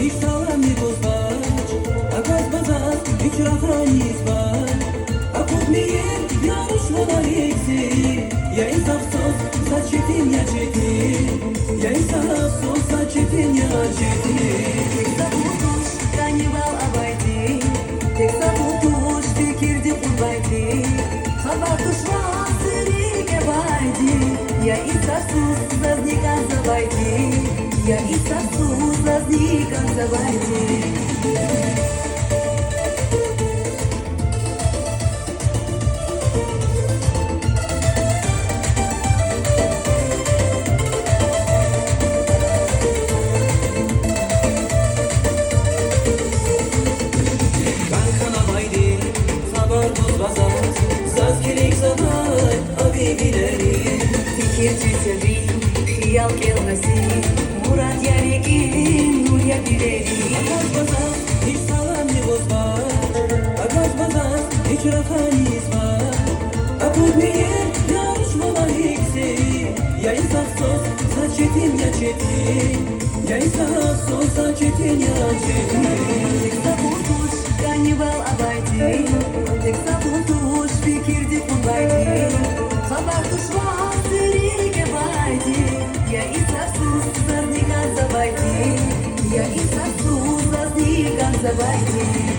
hiç sağlam bir bozbaş. Akaz bazar hiç rafraniz var. Akutmeyen yarışmalar eksiği. Ya insafsız saç çetin ya çetin. Ya insafsız saç çetin ya çetin. Tek sabutuş kanibal abaydi. Tek sabutuş fikirdi kurbaydi. Sabutuş vasırike baydi. Ya insafsız zaznikan zabaydi. Ya insafsız zaznikan zabaydi. Fikirci sevdiğim, hiyal gelmesin. Murat Yarık'ın nur yapıverin. Akaz bazar hiç sağlam bir bozbaş. Akaz bazar hiç rafaniz var. Akutmeyen yarışmalar eksiği. Ya insafsız saç çetin ya çetin. Ya insafsız saç çetin ya çetin. Tek sabutuş kanibal abaydi. Tek sabutuş fikirdi kurbaydi. Sabutuş vasırike baydi. Ya insafsız zaznikan zabaydi. Ya insafsız zaznikan zabaydi.